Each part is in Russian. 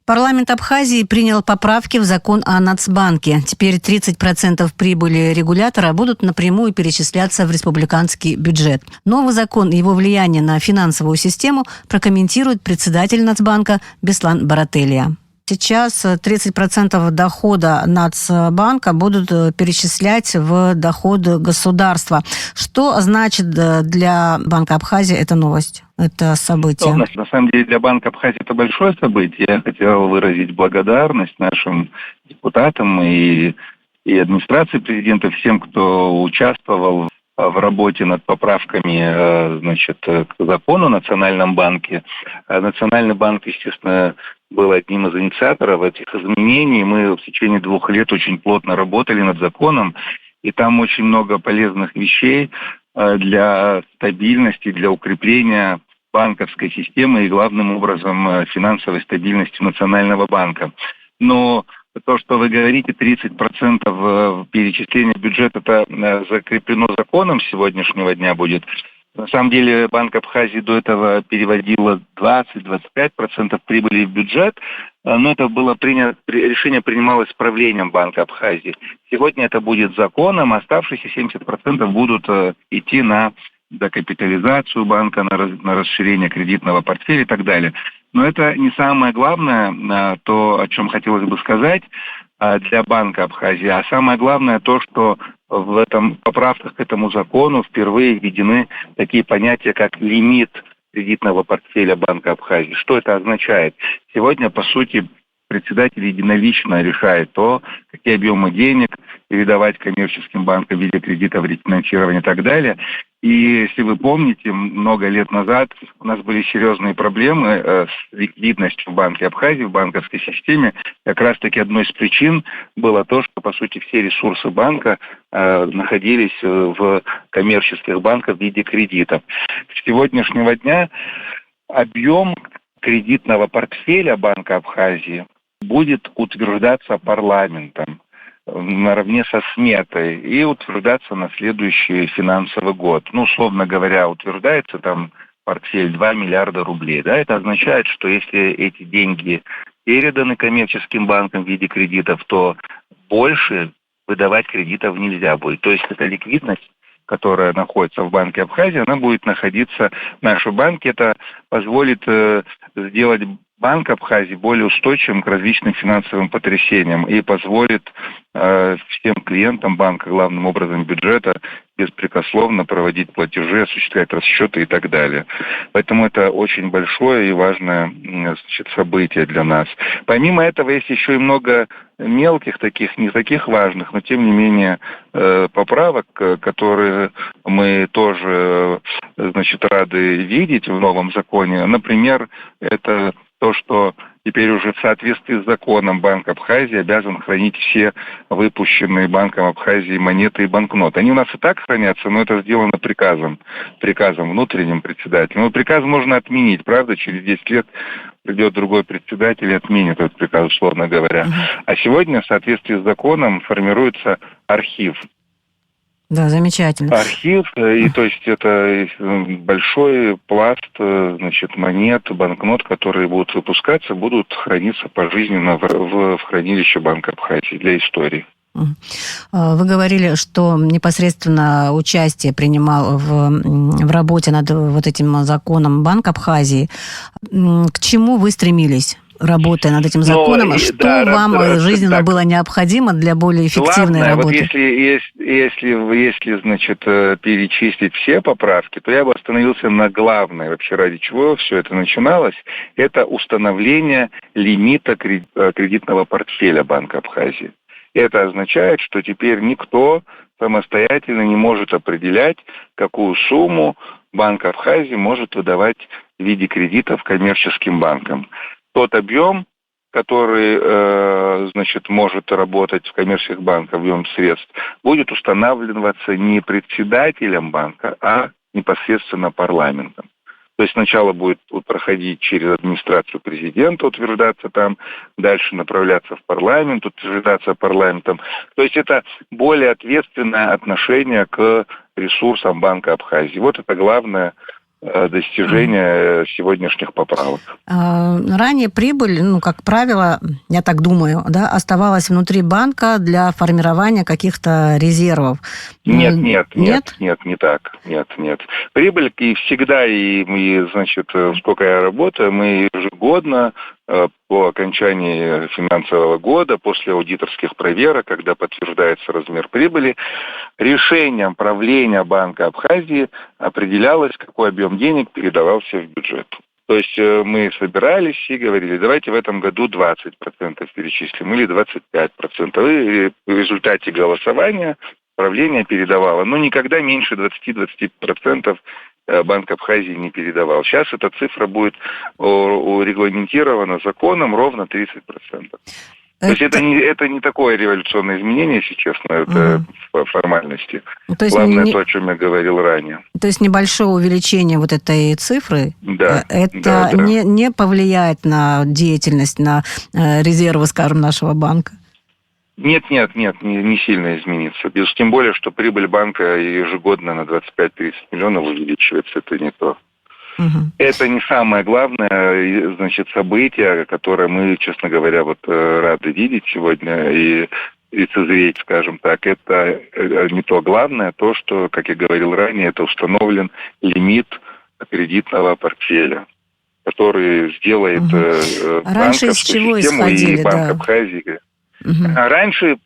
Парламент Абхазии принял поправки в закон о Нацбанке. Теперь 30% прибыли регулятора будут напрямую перечисляться в республиканский бюджет. Новый закон и его влияние на финансовую систему прокомментирует председатель Нацбанка Беслан Барателия. Сейчас 30% дохода Нацбанка будут перечислять в доход государства. Что значит для Банка Абхазии эта новость, это событие? На самом деле для Банка Абхазии это большое событие. Я хотел выразить благодарность нашим депутатам и администрации президента, всем, кто участвовал в работе над поправками, к закону о Национальном банке. Национальный банк, естественно, был одним из инициаторов этих изменений. Мы в течение 2 лет очень плотно работали над законом, и там очень много полезных вещей для стабильности, для укрепления банковской системы и, главным образом, финансовой стабильности Национального банка. Но то, что вы говорите, 30% перечисления бюджета, это закреплено законом с сегодняшнего дня будет. На самом деле Банк Абхазии до этого переводил 20-25% прибыли в бюджет, но это было решение принималось правлением Банка Абхазии. Сегодня это будет законом, оставшиеся 70% будут идти на докапитализацию банка, на расширение кредитного портфеля и так далее. Но это не самое главное, то, о чем хотелось бы сказать для Банка Абхазии, а самое главное то, что в этом поправках к этому закону впервые введены такие понятия, как лимит кредитного портфеля Банка Абхазии. Что это означает? Сегодня, по сути, председатель единолично решает то, какие объемы денег передавать коммерческим банкам в виде кредитов, рефинансирования и так далее. И если вы помните, много лет назад у нас были серьезные проблемы с ликвидностью в Банке Абхазии, в банковской системе. Как раз-таки одной из причин было то, что, по сути, все ресурсы банка находились в коммерческих банках в виде кредитов. С сегодняшнего дня объем кредитного портфеля Банка Абхазии будет утверждаться парламентом наравне со сметой и утверждаться на следующий финансовый год. Условно говоря, утверждается там портфель 2 миллиарда рублей. Да? Это означает, что если эти деньги переданы коммерческим банкам в виде кредитов, то больше выдавать кредитов нельзя будет. То есть эта ликвидность, которая находится в Банке Абхазии, она будет находиться в нашем банке. Это позволит сделать Банк Абхазии более устойчивым к различным финансовым потрясениям и позволит всем клиентам банка, главным образом бюджета, беспрекословно проводить платежи, осуществлять расчеты и так далее. Поэтому это очень большое и важное событие для нас. Помимо этого есть еще и много мелких таких, не таких важных, но тем не менее поправок, которые мы тоже рады видеть в новом законе. Например, это то, что теперь уже в соответствии с законом Банк Абхазии обязан хранить все выпущенные Банком Абхазии монеты и банкноты. Они у нас и так хранятся, но это сделано приказом внутренним председателем. Но приказ можно отменить, правда? Через 10 лет придет другой председатель и отменит этот приказ, условно говоря. А сегодня в соответствии с законом формируется архив. Да, замечательно. Архив, и то есть это большой пласт, монет, банкнот, которые будут выпускаться, будут храниться пожизненно в хранилище Банка Абхазии для истории. Вы говорили, что непосредственно участие принимал в работе над вот этим законом Банк Абхазии. К чему вы стремились, работая над этим законом? Что вам жизненно было необходимо для более эффективной работы? Вот если перечислить все поправки, то я бы остановился на главной, вообще ради чего все это начиналось, это установление лимита кредитного портфеля Банка Абхазии. Это означает, что теперь никто самостоятельно не может определять, какую сумму Банк Абхазии может выдавать в виде кредитов коммерческим банкам. Тот объем, который, может работать в коммерческих банках, объем средств, будет устанавливаться не председателем банка, а непосредственно парламентом. То есть сначала будет проходить через администрацию президента, утверждаться там, дальше направляться в парламент, утверждаться парламентом. То есть это более ответственное отношение к ресурсам Банка Абхазии. Вот это главное достижения сегодняшних поправок. Ранее прибыль, как правило, я так думаю, да, оставалась внутри банка для формирования каких-то резервов. Нет, не так. Нет. Прибыль и всегда, значит, сколько я работаю, мы ежегодно по окончании финансового года, после аудиторских проверок, когда подтверждается размер прибыли, решением правления Банка Абхазии определялось, какой объем денег передавался в бюджет. То есть мы собирались и говорили, давайте в этом году 20% перечислим или 25%. И в результате голосования правление передавало, но никогда меньше 20-25% Банк Абхазии не передавал. Сейчас эта цифра будет урегламентирована законом ровно 30%. То есть это не такое революционное изменение, если честно, это по формальности. То есть главное то, о чем я говорил ранее. То есть небольшое увеличение вот этой цифры, да, не повлияет на деятельность, на резервы, скажем, нашего банка? Нет, не сильно изменится. Тем более, что прибыль банка ежегодно на 25-30 миллионов увеличивается, это не то. Это не самое главное, значит, событие, которое мы, честно говоря, рады видеть сегодня и лицезреть, скажем так. Это не то главное, то, что, как я говорил ранее, это установлен лимит кредитного портфеля, который сделает банковскую систему и Банк Абхазии. Раньше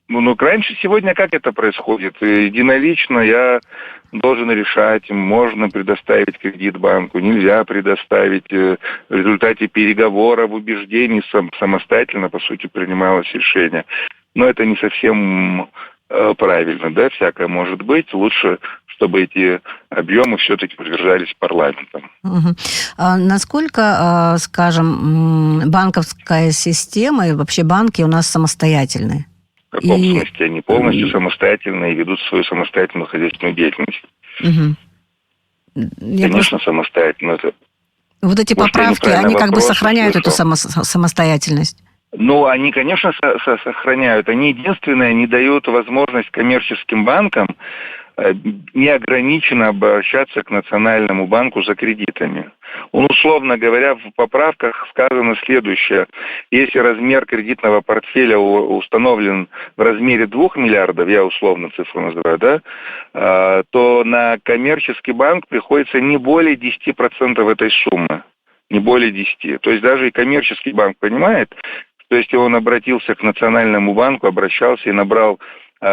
сегодня как это происходит? Единолично я должен решать, можно предоставить кредит банку, нельзя предоставить. В результате переговоров, убеждений самостоятельно, по сути, принималось решение. Но это не совсем правильно, да, всякое может быть. Лучше, чтобы эти объемы все-таки утверждались парламентом. А насколько, скажем, банковская система и вообще банки у нас самостоятельные? В каком смысле? Они полностью самостоятельные и ведут свою самостоятельную хозяйственную деятельность. Конечно, самостоятельно. Вот эти поправки, они как бы сохраняют эту самостоятельность? Они, конечно, сохраняют. Они единственные, не дают возможность коммерческим банкам неограниченно обращаться к Национальному банку за кредитами. Условно говоря, в поправках сказано следующее. Если размер кредитного портфеля установлен в размере 2 миллиардов, я условно цифру называю, да, то на коммерческий банк приходится не более 10% этой суммы. Не более 10. То есть даже и коммерческий банк понимает, что если он обратился к Национальному банку, обращался и набрал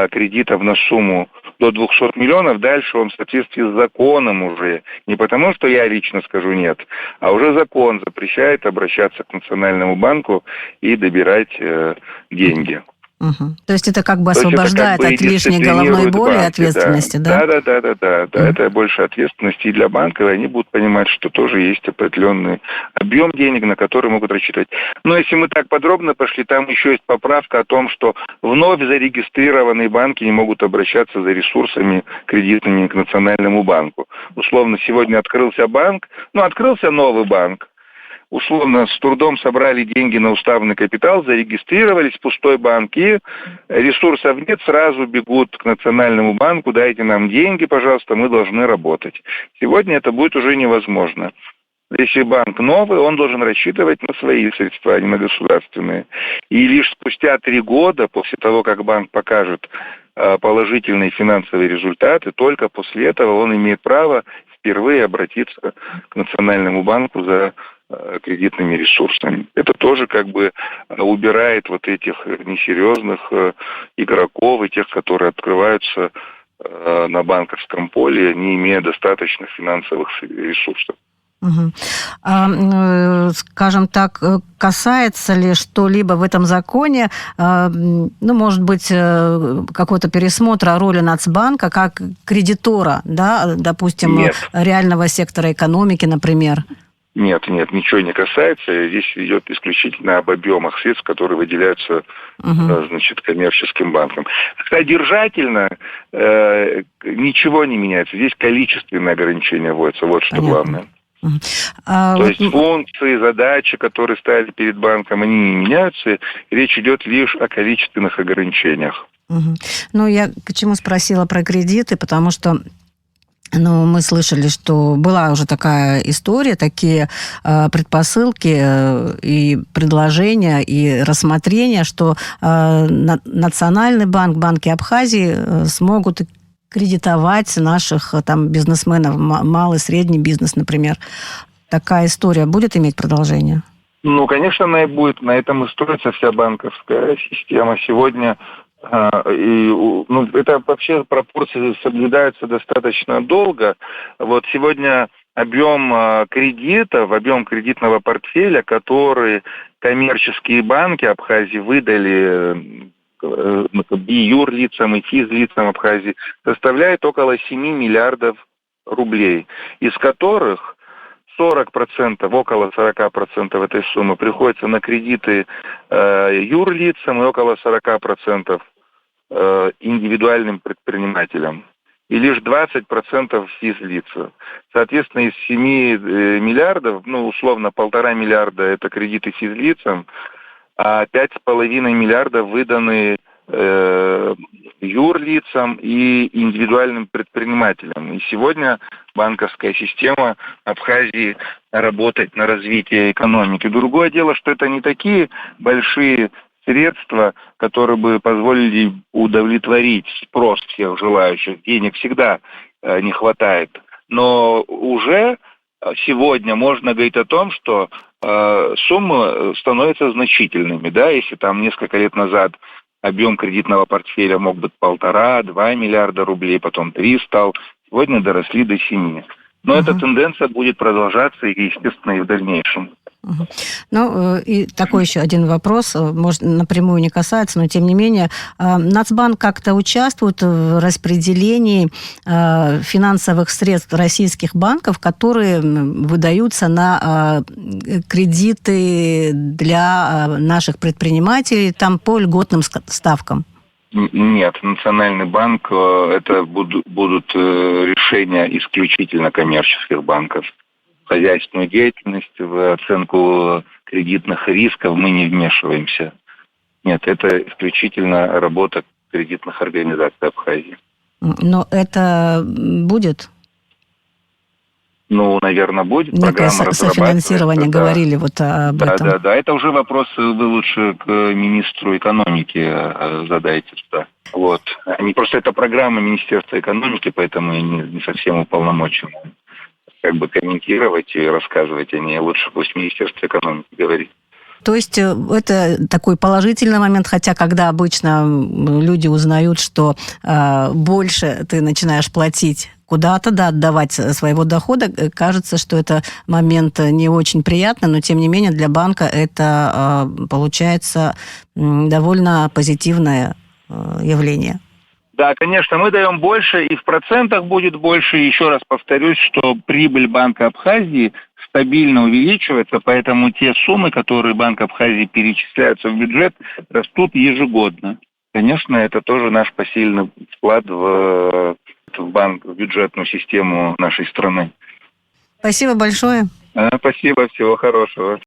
кредитов на сумму до 200 миллионов, дальше он в соответствии с законом уже, не потому что я лично скажу нет, а уже закон запрещает обращаться к Национальному банку и добирать деньги. То есть это как бы освобождает от лишней головной боли и ответственности, да? Да. Это больше ответственности и для банков, и они будут понимать, что тоже есть определенный объем денег, на который могут рассчитывать. Но если мы так подробно пошли, там еще есть поправка о том, что вновь зарегистрированные банки не могут обращаться за ресурсами кредитными к Национальному банку. Условно, сегодня открылся банк, открылся новый банк. Условно, с трудом собрали деньги на уставный капитал, зарегистрировались, пустой банк, и ресурсов нет, сразу бегут к Национальному банку, дайте нам деньги, пожалуйста, мы должны работать. Сегодня это будет уже невозможно. Если банк новый, он должен рассчитывать на свои средства, а не на государственные. И лишь спустя 3 года, после того, как банк покажет положительные финансовые результаты, только после этого он имеет право впервые обратиться к Национальному банку за кредитными ресурсами. Это тоже как бы убирает вот этих несерьезных игроков и тех, которые открываются на банковском поле, не имея достаточно финансовых ресурсов. Скажем так, касается ли что-либо в этом законе, может быть, какого-то пересмотра роли Нацбанка как кредитора, да, допустим, реального сектора экономики, например? Нет, ничего не касается. Здесь идет исключительно об объемах средств, которые выделяются, коммерческим банкам. Содержательно ничего не меняется. Здесь количественные ограничения вводятся. Вот что главное. То есть функции, задачи, которые ставили перед банком, они не меняются. Речь идет лишь о количественных ограничениях. Я к чему спросила про кредиты, потому что Ну, мы слышали, что была уже такая история, такие предпосылки и предложения, и рассмотрения, что Национальный банк, банки Абхазии смогут кредитовать наших там бизнесменов, малый, средний бизнес, например. Такая история будет иметь продолжение? Ну, конечно, она и будет. На этом и строится вся банковская система. Сегодня это вообще пропорции соблюдаются достаточно долго. Вот сегодня объем кредитов, объем кредитного портфеля, который коммерческие банки Абхазии выдали и юрлицам, и физлицам Абхазии, составляет около 7 миллиардов рублей, из которых 40%, около 40% этой суммы приходится на кредиты юрлицам и около 40% индивидуальным предпринимателям. И лишь 20% физлица. Соответственно, из 7 миллиардов, условно, 1,5 миллиарда это кредиты физлицам, а 5,5 миллиардов выданы юрлицам и индивидуальным предпринимателям. И сегодня банковская система Абхазии работает на развитие экономики. Другое дело, что это не такие большие средства, которые бы позволили удовлетворить спрос всех желающих. Денег всегда не хватает. Но уже сегодня можно говорить о том, что суммы становятся значительными. Да? Если там несколько лет назад объем кредитного портфеля мог быть 1,5-2 миллиарда рублей, потом 3 стал, сегодня доросли до 7. Но эта тенденция будет продолжаться, и, естественно, и в дальнейшем. Ну, и такой еще один вопрос, может, напрямую не касается, но тем не менее. Нацбанк как-то участвует в распределении финансовых средств российских банков, которые выдаются на кредиты для наших предпринимателей там по льготным ставкам? Нет, Национальный банк, это будут решения исключительно коммерческих банков. В хозяйственную деятельность, в оценку кредитных рисков мы не вмешиваемся. Нет, это исключительно работа кредитных организаций Абхазии. Но это будет? Ну, наверное, будет. Некое софинансирование, да. Говорили вот об этом. Да. Это уже вопрос вы лучше к министру экономики задайте. Да. Вот. Просто это программа Министерства экономики, поэтому не совсем уполномочены комментировать и рассказывать о ней. Лучше пусть Министерство экономики говорит. То есть это такой положительный момент, хотя когда обычно люди узнают, что больше ты начинаешь платить куда-то, отдавать своего дохода, кажется, что это момент не очень приятный, но тем не менее для банка это получается довольно позитивное явление. Да, конечно, мы даем больше, и в процентах будет больше. Еще раз повторюсь, что прибыль Банка Абхазии стабильно увеличивается, поэтому те суммы, которые Банк Абхазии перечисляются в бюджет, растут ежегодно. Конечно, это тоже наш посильный вклад в бюджетную систему нашей страны. Спасибо большое. Спасибо, всего хорошего.